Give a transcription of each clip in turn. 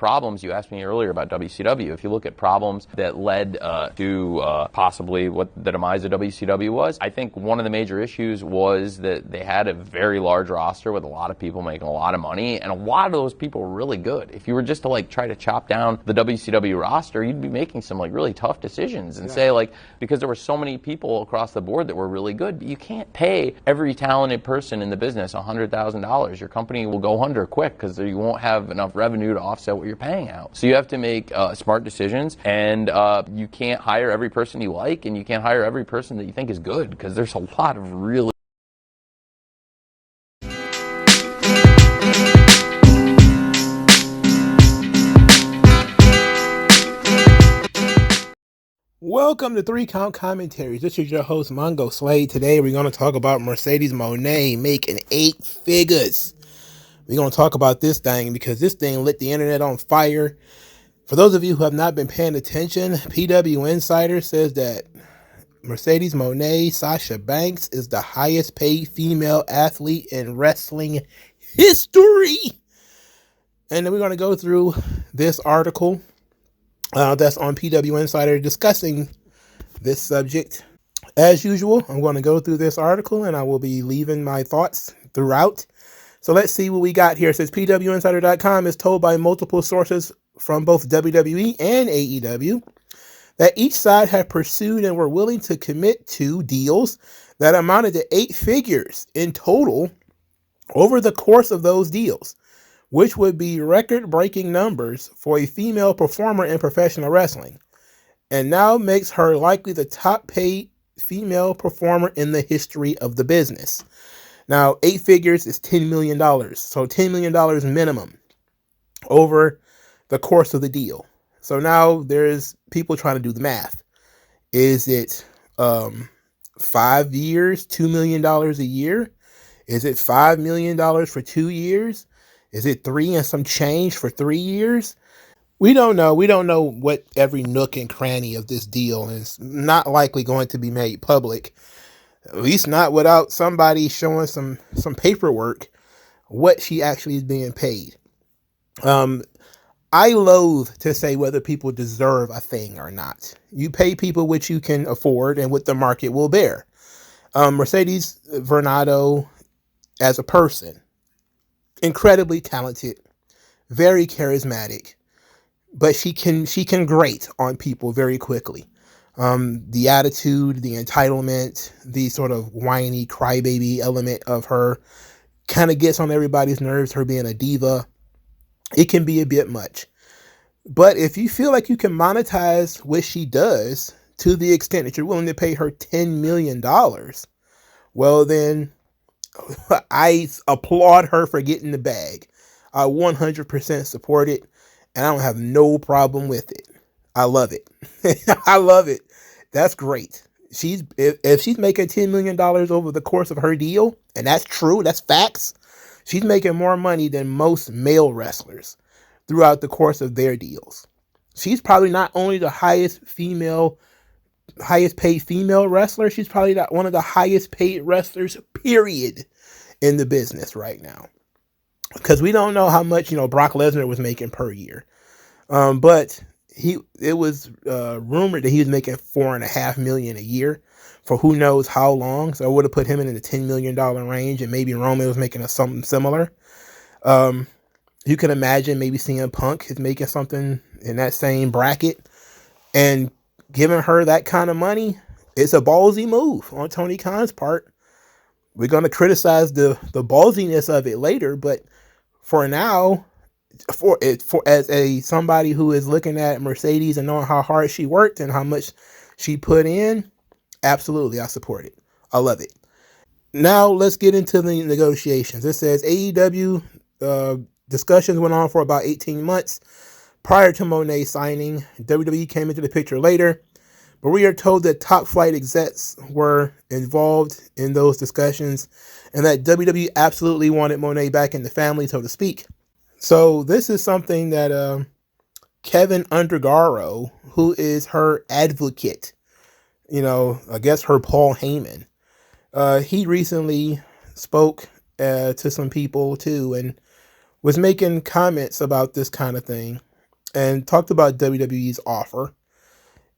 problems, you asked me earlier about WCW. If you look at problems that led to possibly what the demise of WCW was, I think one of the major issues was that they had a very large roster with a lot of people making a lot of money, and a lot of those people were really good. If you were just to like try to chop down the WCW roster, you'd be making some like really tough decisions and say like, because there were so many people across the board that were really good, but you can't pay every talented person in the business $100,000. Your company will go under quick because you won't have enough revenue to offset what you're paying out. So you have to make smart decisions, and you can't hire every person you like, and you can't hire every person that you think is good, because there's a lot of really Welcome to 3 Count Commentaries. This is your host, MagMongoSlade. Today we're going to talk about Mercedes Moné making 8 figures. We're going to talk about this thing because this thing lit the internet on fire. For those of you who have not been paying attention, PW Insider says that Mercedes Moné, Sasha Banks, is the highest paid female athlete in wrestling history. And then we're going to go through this article that's on PW Insider discussing this subject. As usual, I'm going to go through this article and I will be leaving my thoughts throughout. So let's see what we got here. It says PWInsider.com is told by multiple sources from both WWE and AEW that each side had pursued and were willing to commit to deals that amounted to 8 figures in total over the course of those deals, which would be record-breaking numbers for a female performer in professional wrestling, and now makes her likely the top-paid female performer in the history of the business. Now, 8 figures is $10 million, so $10 million minimum over the course of the deal. So now there's people trying to do the math. Is it 5 years, $2 million a year? Is it $5 million for 2 years? Is it 3 and some change for 3 years? We don't know. We don't know what every nook and cranny of this deal is. Not likely going to be made public. At least not without somebody showing some paperwork what she actually is being paid. I loathe to say whether people deserve a thing or not. You pay people what you can afford and what the market will bear. Mercedes Varnado, as a person, incredibly talented, very charismatic, but she can grate on people very quickly. The attitude, the entitlement, the sort of whiny crybaby element of her kind of gets on everybody's nerves, her being a diva. It can be a bit much. But if you feel like you can monetize what she does to the extent that you're willing to pay her $10 million, well then, I applaud her for getting the bag. I 100% support it, and I don't have no problem with it. I love it. I love it. That's great. If she's making $10 million over the course of her deal, and that's true, that's facts, she's making more money than most male wrestlers throughout the course of their deals. She's probably not only the highest paid female wrestler, she's probably one of the highest paid wrestlers, period, in the business right now. Because we don't know how much, Brock Lesnar was making per year. But it was rumored that he was making $4.5 million a year for who knows how long. So I would have put him in the $10 million range, and maybe Roman was making something similar. You can imagine maybe CM Punk is making something in that same bracket, and giving her that kind of money, it's a ballsy move on Tony Khan's part. We're going to criticize the ballsiness of it later, but for now, as somebody who is looking at Mercedes and knowing how hard she worked and how much she put in, absolutely, I support it. I love it. Now let's get into the negotiations. It says AEW discussions went on for about 18 months prior to Moné signing. WWE came into the picture later, but we are told that top flight execs were involved in those discussions and that WWE absolutely wanted Moné back in the family, so to speak. So this is something that Kevin Undergaro, who is her advocate, I guess her Paul Heyman, he recently spoke to some people too and was making comments about this kind of thing. and talked about WWE's offer.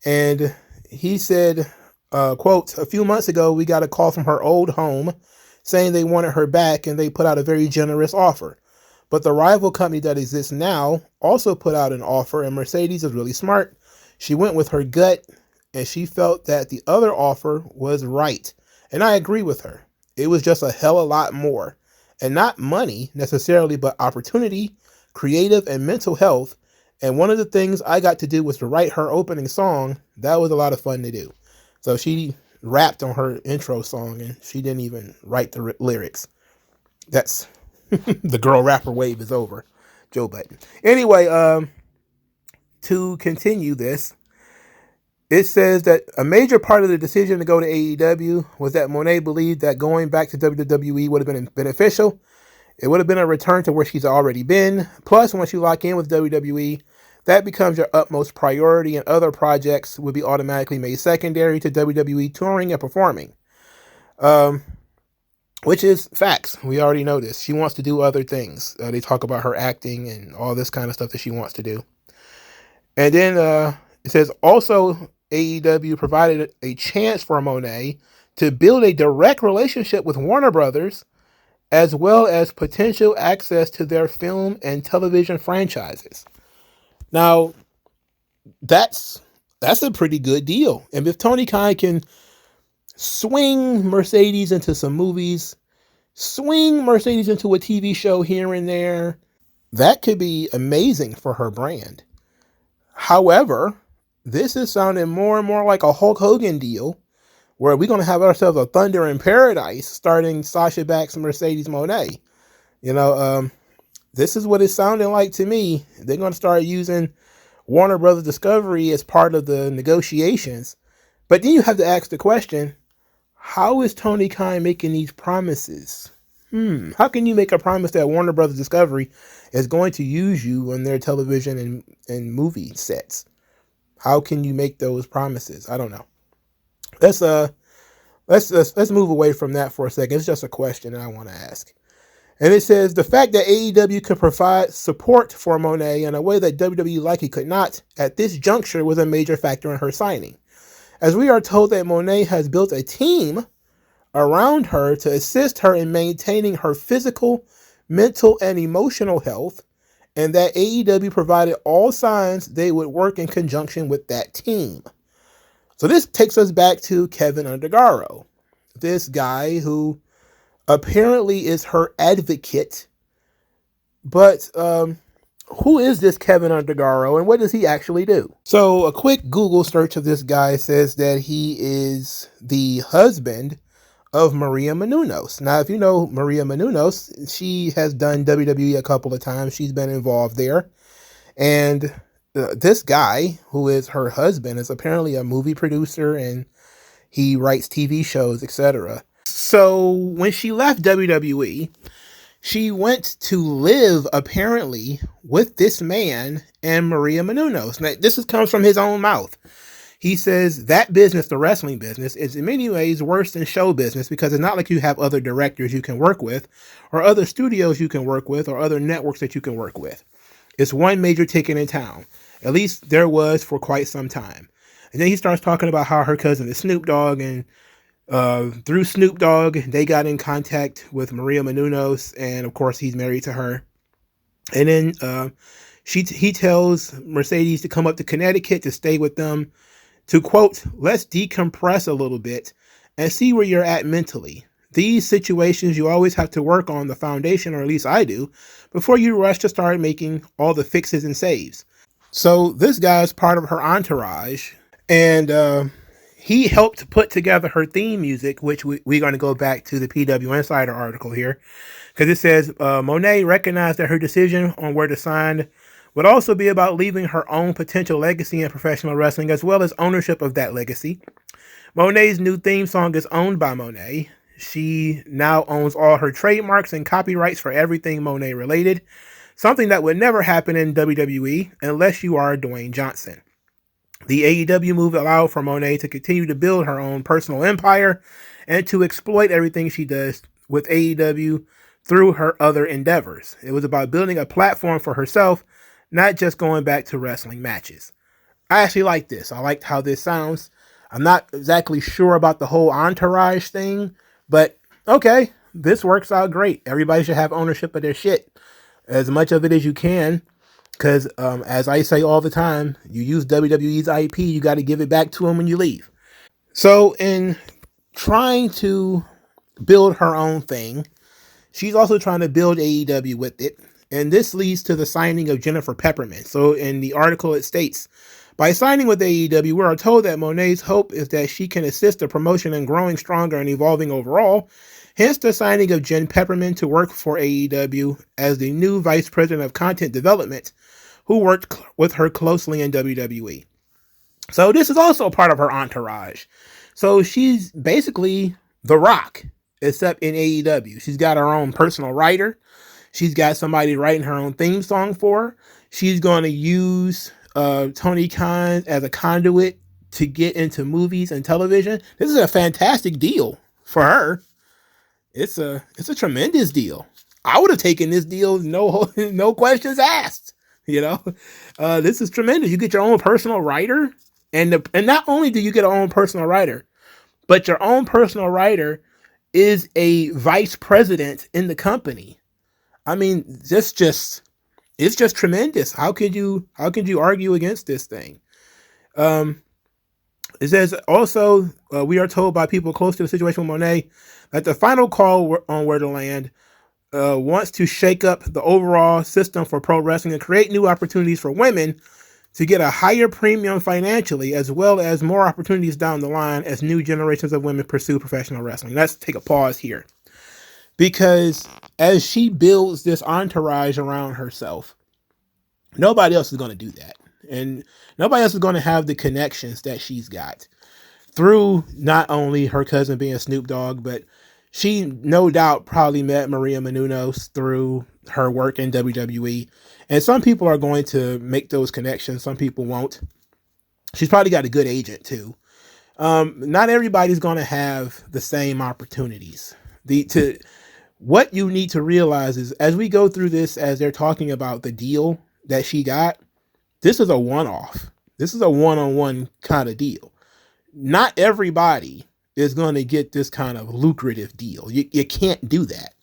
And he said, quote, "A few months ago, we got a call from her old home saying they wanted her back and they put out a very generous offer. But the rival company that exists now also put out an offer, and Mercedes is really smart. She went with her gut and she felt that the other offer was right. And I agree with her. It was just a hell of a lot more. And not money necessarily, but opportunity, creative, and mental health. And one of the things I got to do was to write her opening song. That was a lot of fun to do." So she rapped on her intro song and she didn't even write the lyrics. That's the girl rapper wave is over. Joe Button. Anyway, to continue this, it says that a major part of the decision to go to AEW was that Moné believed that going back to WWE would have been beneficial. It would have been a return to where she's already been. Plus, once you lock in with WWE, that becomes your utmost priority, and other projects would be automatically made secondary to WWE touring and performing. Which is facts. We already know this. She wants to do other things. They talk about her acting and all this kind of stuff that she wants to do. And then it says also AEW provided a chance for Moné to build a direct relationship with Warner Brothers, as well as potential access to their film and television franchises. Now, that's a pretty good deal. And if Tony Khan can swing Mercedes into some movies, swing Mercedes into a TV show here and there, that could be amazing for her brand. However, this is sounding more and more like a Hulk Hogan deal, where we're going to have ourselves a Thunder in Paradise starting Sasha Banks and Mercedes Moné. This is what it's sounding like to me. They're going to start using Warner Brothers Discovery as part of the negotiations. But then you have to ask the question, how is Tony Khan making these promises? How can you make a promise that Warner Brothers Discovery is going to use you on their television and movie sets? How can you make those promises? I don't know. Let's move away from that for a second. It's just a question that I want to ask. And it says, the fact that AEW could provide support for Moné in a way that WWE likely could not at this juncture was a major factor in her signing. As we are told that Moné has built a team around her to assist her in maintaining her physical, mental, and emotional health, and that AEW provided all signs they would work in conjunction with that team. So this takes us back to Kevin Undergaro, this guy who apparently is her advocate. But who is this Kevin Undergaro and what does he actually do? So a quick Google search of this guy says that he is the husband of Maria Menounos. Now, if you know Maria Menounos, she has done WWE a couple of times. She's been involved there. And this guy, who is her husband, is apparently a movie producer and he writes TV shows, etc. So when she left WWE, she went to live apparently with this man and Maria Menounos. Now, this comes from his own mouth. He says that business, the wrestling business, is in many ways worse than show business because it's not like you have other directors you can work with or other studios you can work with or other networks that you can work with. It's one major ticket in town. At least there was for quite some time. And then he starts talking about how her cousin is Snoop Dogg, and through Snoop Dogg, they got in contact with Maria Menounos, and of course he's married to her. And then he tells Mercedes to come up to Connecticut to stay with them to, quote, let's decompress a little bit and see where you're at mentally. These situations, you always have to work on the foundation, or at least I do, before you rush to start making all the fixes and saves. So this guy is part of her entourage, and he helped put together her theme music, which we're going to go back to the PW Insider article here, because it says Moné recognized that her decision on where to sign would also be about leaving her own potential legacy in professional wrestling, as well as ownership of that legacy. Moné's new theme song is owned by Moné. She now owns all her trademarks and copyrights for everything Moné related, something that would never happen in WWE unless you are Dwayne Johnson. The AEW move allowed for Moné to continue to build her own personal empire and to exploit everything she does with AEW through her other endeavors. It was about building a platform for herself, not just going back to wrestling matches. I actually like this. I liked how this sounds. I'm not exactly sure about the whole entourage thing, but okay, this works out great. Everybody should have ownership of their shit, as much of it as you can, because as I say all the time, you use WWE's IP, you got to give it back to them when you leave. So in trying to build her own thing, she's also trying to build AEW with it. And this leads to the signing of Jennifer Pepperman. So in the article, it states, by signing with AEW, we are told that Moné's hope is that she can assist the promotion in growing stronger and evolving overall. Hence the signing of Jen Pepperman to work for AEW as the new Vice President of Content Development, who worked with her closely in WWE. So this is also part of her entourage. So she's basically The Rock, except in AEW. She's got her own personal writer. She's got somebody writing her own theme song for her. She's going to use Tony Khan as a conduit to get into movies and television. This is a fantastic deal for her. It's a tremendous deal. I would have taken this deal, no questions asked. This is tremendous. You get your own personal writer, and not only do you get your own personal writer, but your own personal writer is a vice president in the company. I mean, it's just tremendous. How could you argue against this thing? It says also, we are told by people close to the situation with Moné that the final call on where to land wants to shake up the overall system for pro wrestling and create new opportunities for women to get a higher premium financially, as well as more opportunities down the line as new generations of women pursue professional wrestling. Let's take a pause here. Because as she builds this entourage around herself, nobody else is going to do that. And nobody else is going to have the connections that she's got through not only her cousin being Snoop Dogg, but she no doubt probably met Maria Menounos through her work in WWE. And some people are going to make those connections. Some people won't. She's probably got a good agent too. Not everybody's going to have the same opportunities. What you need to realize is, as we go through this, as they're talking about the deal that she got, this is a one-off. This is a one-on-one kind of deal. Not everybody is going to get this kind of lucrative deal. You can't do that.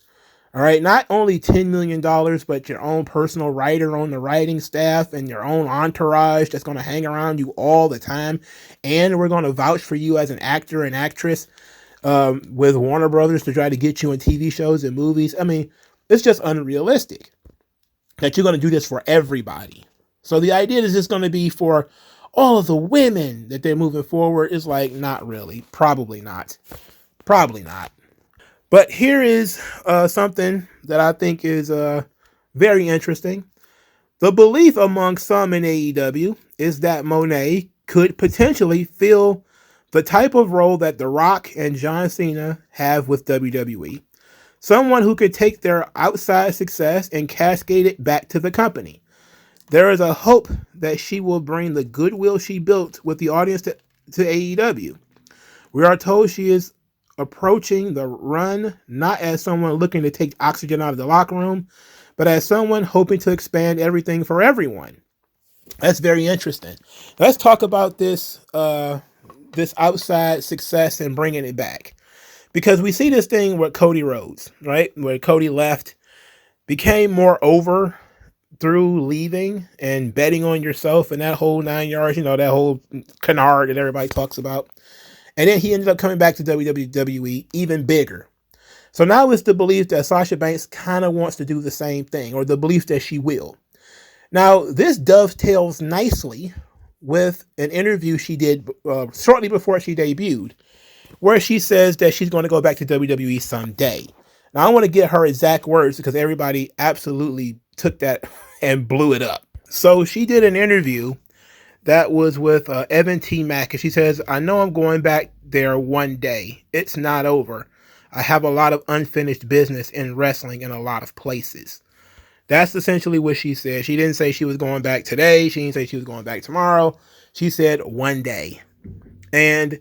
All right. Not only $10 million, but your own personal writer on the writing staff and your own entourage that's going to hang around you all the time. And we're going to vouch for you as an actor and actress with Warner Brothers to try to get you in TV shows and movies. I mean, it's just unrealistic that you're going to do this for everybody. So the idea is it's going to be for all of the women that they're moving forward. Is like, not really. Probably not. But here is something that I think is very interesting. The belief among some in AEW is that Moné could potentially fill the type of role that The Rock and John Cena have with WWE. Someone who could take their outside success and cascade it back to the company. There is a hope that she will bring the goodwill she built with the audience to AEW. We are told she is approaching the run not as someone looking to take oxygen out of the locker room, but as someone hoping to expand everything for everyone. That's very interesting. Let's talk about this this outside success and bringing it back, because we see this thing with Cody Rhodes, right? Where Cody left, became more over through leaving and betting on yourself and that whole 9 yards, that whole canard that everybody talks about. And then he ended up coming back to WWE even bigger. So now it's the belief that Sasha Banks kind of wants to do the same thing, or the belief that she will. Now, this dovetails nicely with an interview she did shortly before she debuted, where she says that she's going to go back to WWE someday. Now, I want to get her exact words because everybody absolutely took that and blew it up. So she did an interview that was with Evan T. Mack, and she says, I know I'm going back there one day. It's not over. I have a lot of unfinished business in wrestling in a lot of places. That's essentially what she said. She didn't say she was going back today. She didn't say she was going back tomorrow. She said one day. And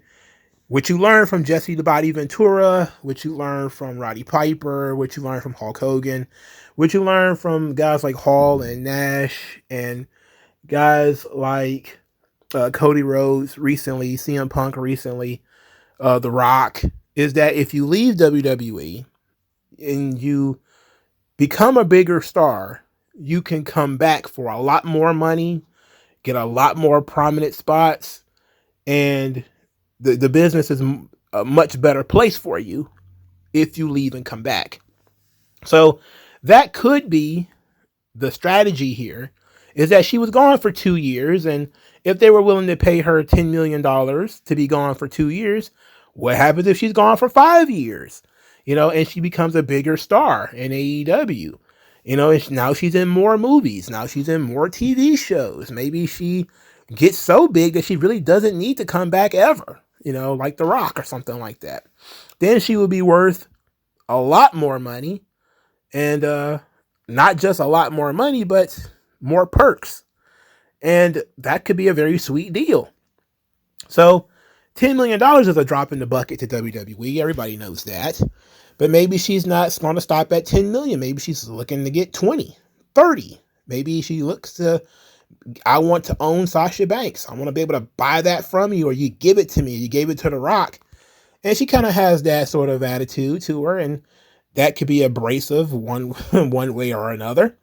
what you learn from Jesse the Body Ventura, what you learn from Roddy Piper, what you learn from Hulk Hogan, What you learn from guys like Hall and Nash and guys like Cody Rhodes recently, CM Punk recently, The Rock, is that if you leave WWE and you become a bigger star, you can come back for a lot more money, get a lot more prominent spots, and the business is a much better place for you if you leave and come back. So that could be the strategy here, is that she was gone for 2 years, and if they were willing to pay her $10 million to be gone for 2 years, what happens if she's gone for 5 years? And she becomes a bigger star in AEW. And now she's in more movies. Now she's in more TV shows. Maybe she gets so big that she really doesn't need to come back ever, like The Rock or something like that. Then she would be worth a lot more money, and not just a lot more money, but more perks. And that could be a very sweet deal. So $10 million is a drop in the bucket to WWE. Everybody knows that. But maybe she's not going to stop at 10 million. Maybe she's looking to get 20, 30. Maybe she looks to, I want to own Sasha Banks. I want to be able to buy that from you, or you give it to me. You gave it to The Rock. And she kind of has that sort of attitude to her, and that could be abrasive one way or another.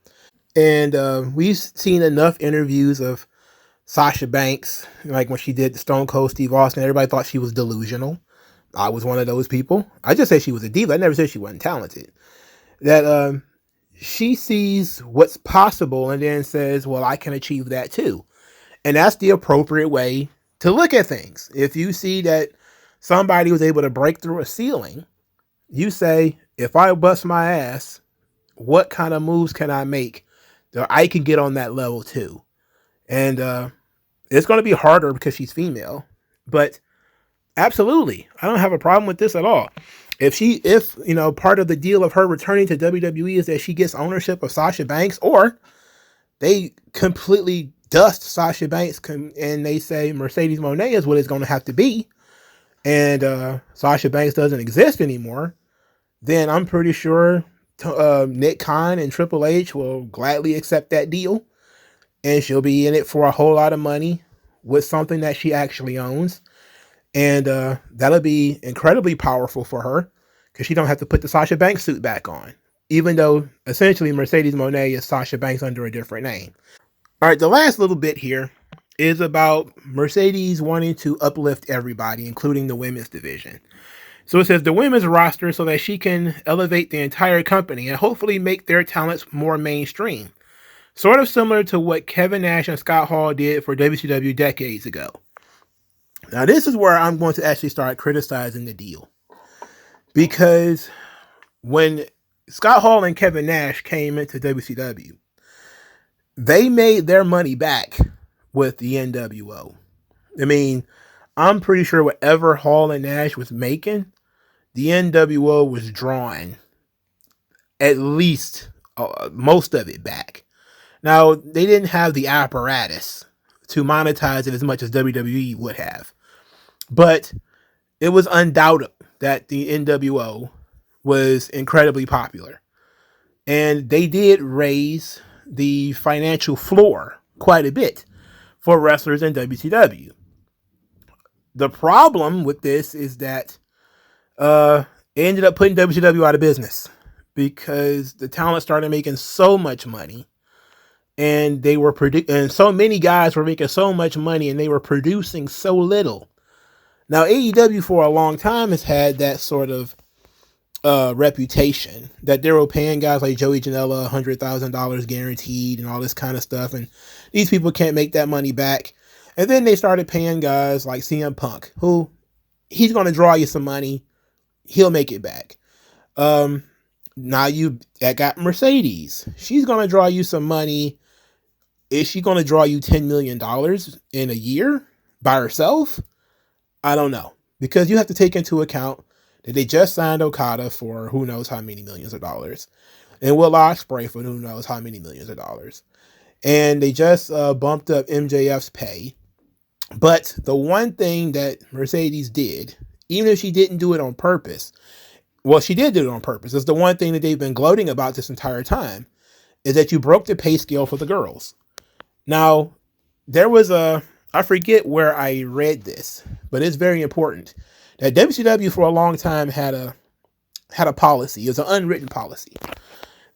And we've seen enough interviews of Sasha Banks, like when she did the Stone Cold Steve Austin. Everybody thought she was delusional. I was one of those people. I just said she was a diva. I never said she wasn't talented. That she sees what's possible and then says, well, I can achieve that too. And that's the appropriate way to look at things. If you see that somebody was able to break through a ceiling, you say, if I bust my ass, what kind of moves can I make that I can get on that level too? And it's going to be harder because she's female, but absolutely, I don't have a problem with this at all. If part of the deal of her returning to WWE is that she gets ownership of Sasha Banks, or they completely dust Sasha Banks and they say Mercedes Moné is what it's going to have to be, and Sasha Banks doesn't exist anymore, then I'm pretty sure Nick Khan and Triple H will gladly accept that deal, and she'll be in it for a whole lot of money with something that she actually owns. And that'll be incredibly powerful for her because she don't have to put the Sasha Banks suit back on, even though essentially Mercedes Moné is Sasha Banks under a different name. All right, the last little bit here is about Mercedes wanting to uplift everybody, including the women's division. So it says the women's roster so that she can elevate the entire company and hopefully make their talents more mainstream. Sort of similar to what Kevin Nash and Scott Hall did for WCW decades ago. Now, this is where I'm going to actually start criticizing the deal. Because when Scott Hall and Kevin Nash came into WCW, they made their money back with the NWO. I mean, I'm pretty sure whatever Hall and Nash was making, the NWO was drawing at least most of it back. Now, they didn't have the apparatus to monetize it as much as WWE would have. But it was undoubted that the NWO was incredibly popular. And they did raise the financial floor quite a bit for wrestlers in WCW. The problem with this is that it ended up putting WCW out of business because the talent started making so much money. And they were and so many guys were making so much money and they were producing so little. Now, AEW for a long time has had that sort of reputation that they were paying guys like Joey Janela $100,000 guaranteed and all this kind of stuff. And these people can't make that money back. And then they started paying guys like CM Punk, who he's going to draw you some money. He'll make it back. Now that got Mercedes. She's going to draw you some money. Is she going to draw you $10 million in a year by herself? I don't know, because you have to take into account that they just signed Okada for who knows how many millions of dollars, and Will Ospreay for who knows how many millions of dollars, and they just bumped up MJF's pay. But the one thing that Mercedes did, even if she didn't do it on purpose, Well, she did do it on purpose. It's the one thing that they've been gloating about this entire time, is that you broke the pay scale for the girls. Now, there was I forget where I read this, but it's very important, that WCW for a long time had a policy. It was an unwritten policy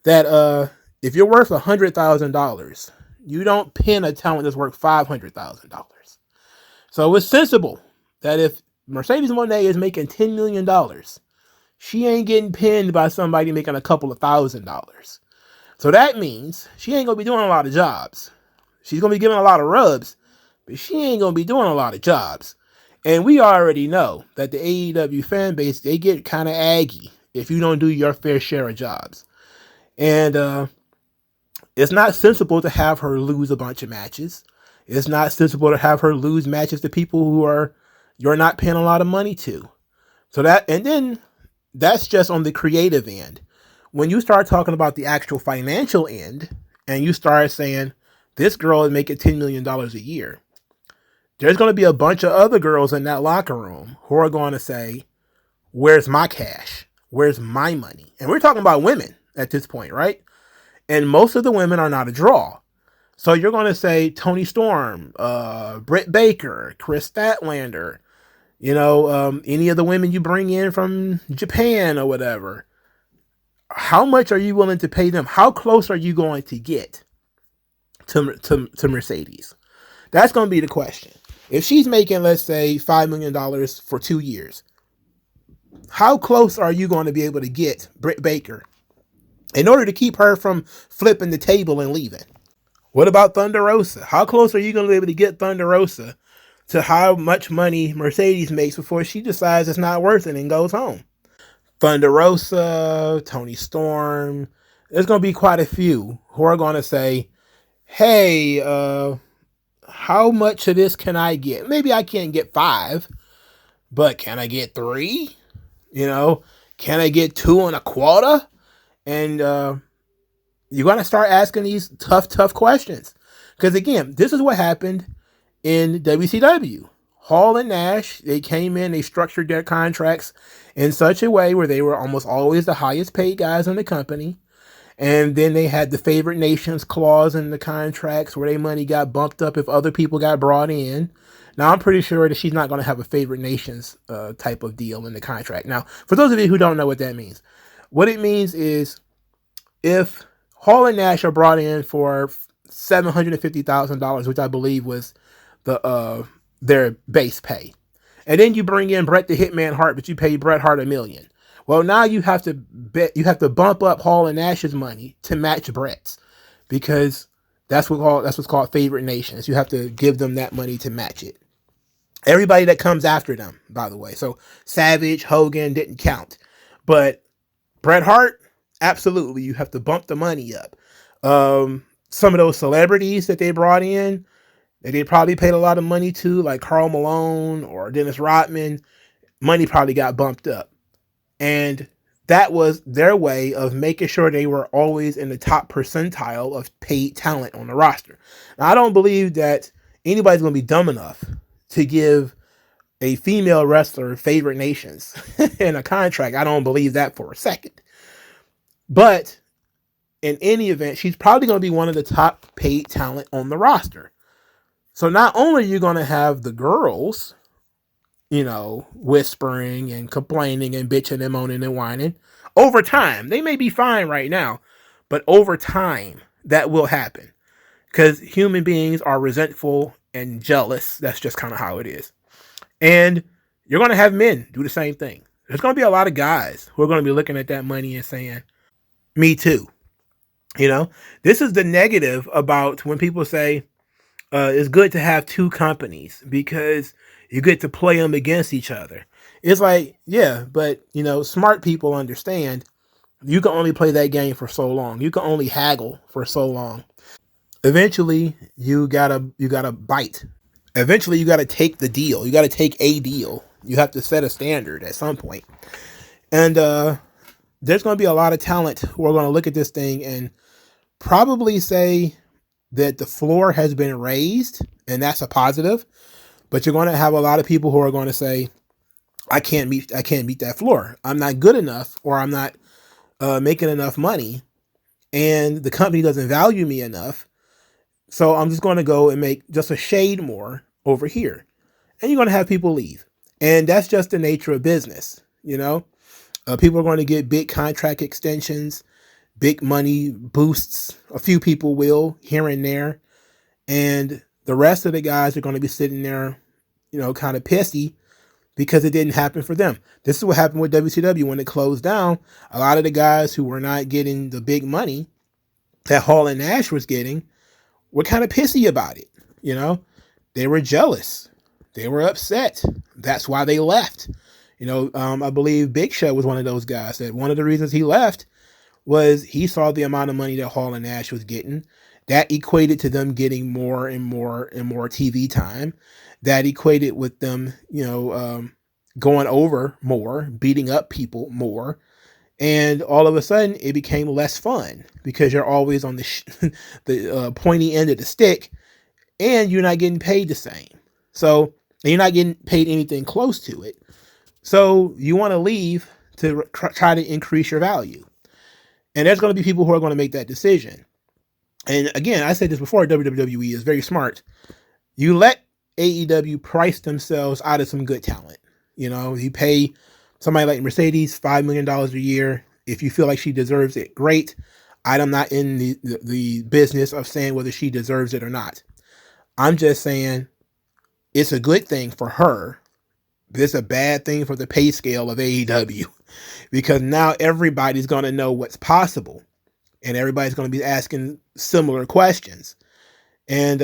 that if you're worth $100,000, you don't pin a talent that's worth $500,000. So it's sensible that if Mercedes Moné is making $10 million, she ain't getting pinned by somebody making a couple of $1,000s. So that means she ain't gonna be doing a lot of jobs. She's gonna be giving a lot of rubs, but she ain't gonna be doing a lot of jobs. And we already know that the AEW fan base, they get kind of aggy if you don't do your fair share of jobs. And it's not sensible to have her lose a bunch of matches. It's not sensible to have her lose matches to people who you're not paying a lot of money to. So then that's just on the creative end. When you start talking about the actual financial end, and you start saying, this girl is making $10 million a year, there's going to be a bunch of other girls in that locker room who are going to say, where's my cash? Where's my money? And we're talking about women at this point, right? And most of the women are not a draw. So you're going to say Toni Storm, Britt Baker, Chris Statlander, any of the women you bring in from Japan or whatever. How much are you willing to pay them? How close are you going to get to Mercedes? That's going to be the question. If she's making, let's say, $5 million for 2 years, how close are you going to be able to get Britt Baker in order to keep her from flipping the table and leaving? What about Thunder Rosa? How close are you going to be able to get Thunder Rosa to how much money Mercedes makes before she decides it's not worth it and goes home? Thunder Rosa, Toni Storm, there's going to be quite a few who are going to say, hey, how much of this can I get? Maybe I can't get 5, but can I get 3? Can I get 2.25? And you're going to start asking these tough questions. Because again, this is what happened in WCW. Hall and Nash, they came in, they structured their contracts in such a way where they were almost always the highest paid guys in the company. And then they had the favorite nations clause in the contracts where their money got bumped up if other people got brought in. Now, I'm pretty sure that she's not going to have a favorite nations type of deal in the contract. Now, for those of you who don't know what that means, what it means is if Hall and Nash are brought in for $750,000, which I believe was their base pay, and then you bring in Bret the Hitman Hart, but you pay Bret Hart $1 million. Well, now you have to bump up Hall and Nash's money to match Bret's, because that's what's called favorite nations. You have to give them that money to match it. Everybody that comes after them, by the way. So Savage, Hogan didn't count, but Bret Hart, absolutely, you have to bump the money up. Some of those celebrities that they brought in, that they probably paid a lot of money to, like Karl Malone or Dennis Rodman, money probably got bumped up. And that was their way of making sure they were always in the top percentile of paid talent on the roster. Now, I don't believe that anybody's going to be dumb enough to give a female wrestler favorite nations in a contract. I don't believe that for a second. But in any event, she's probably going to be one of the top paid talent on the roster. So not only are you going to have the girls, whispering and complaining and bitching and moaning and whining, over time, they may be fine right now, but over time, that will happen. Because human beings are resentful and jealous. That's just kind of how it is. And you're going to have men do the same thing. There's going to be a lot of guys who are going to be looking at that money and saying, me too. This is the negative about when people say it's good to have two companies because you get to play them against each other. It's like, yeah, but smart people understand you can only play that game for so long. You can only haggle for so long. Eventually, you gotta bite. Eventually, you gotta take the deal. You gotta take a deal. You have to set a standard at some point. And there's going to be a lot of talent who are going to look at this thing and probably say that the floor has been raised, and that's a positive. But you're going to have a lot of people who are going to say, I can't meet that floor. I'm not good enough, or I'm not making enough money, and the company doesn't value me enough. So I'm just going to go and make just a shade more over here. And you're going to have people leave. And that's just the nature of business. People are going to get big contract extensions, big money boosts. A few people will here and there. And the rest of the guys are going to be sitting there, kind of pissy because it didn't happen for them. This is what happened with WCW when it closed down. A lot of the guys who were not getting the big money that Hall and Nash was getting were kind of pissy about it. They were jealous. They were upset. That's why they left. I believe Big Show was one of those guys that one of the reasons he left was he saw the amount of money that Hall and Nash was getting. That equated to them getting more and more and more TV time. That equated with them, going over more, beating up people more. And all of a sudden, it became less fun because you're always on the pointy end of the stick, and you're not getting paid the same. So, and you're not getting paid anything close to it. So you want to leave to try to increase your value. And there's going to be people who are going to make that decision. And again, I said this before, WWE is very smart. You let AEW price themselves out of some good talent. You pay somebody like Mercedes $5 million a year. If you feel like she deserves it, great. I'm not in the business of saying whether she deserves it or not. I'm just saying it's a good thing for her, but it's a bad thing for the pay scale of AEW because now everybody's going to know what's possible and everybody's going to be asking similar questions. And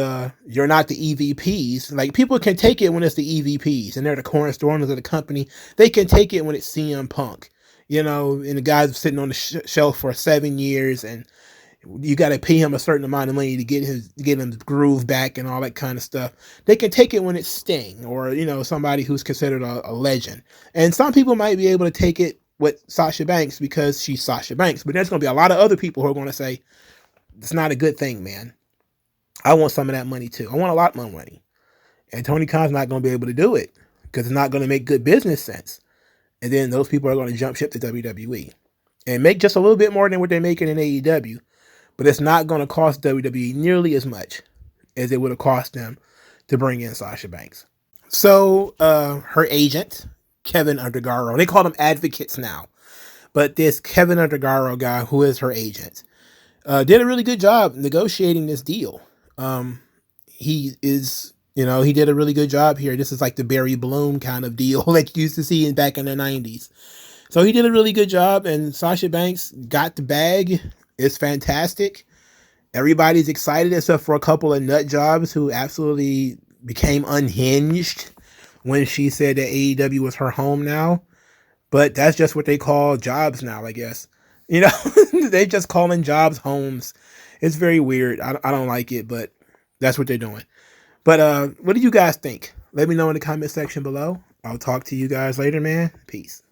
you're not the EVPs. Like, people can take it when it's the EVPs and they're the cornerstones of the company. They can take it when it's CM Punk, and the guy's sitting on the shelf for 7 years and you got to pay him a certain amount of money to get him groove back and all that kind of stuff. They can take it when it's Sting or, somebody who's considered a legend. And some people might be able to take it with Sasha Banks because she's Sasha Banks. But there's going to be a lot of other people who are going to say, it's not a good thing, man. I want some of that money too. I want a lot more money. And Tony Khan's not going to be able to do it because it's not going to make good business sense. And then those people are going to jump ship to WWE and make just a little bit more than what they're making in AEW. But it's not going to cost WWE nearly as much as it would have cost them to bring in Sasha Banks. So her agent, Kevin Undergaro, they call them advocates now. But this Kevin Undergaro guy, who is her agent, did a really good job negotiating this deal. He did a really good job here. This is like the Barry Bloom kind of deal that you used to see back in the 90s. So he did a really good job, and Sasha Banks got the bag. It's fantastic. Everybody's excited except for a couple of nut jobs who absolutely became unhinged when she said that AEW was her home now. But that's just what they call jobs now, I guess. They just calling jobs homes. It's very weird. I don't like it, but that's what they're doing. But what do you guys think? Let me know in the comment section below. I'll talk to you guys later, man. Peace.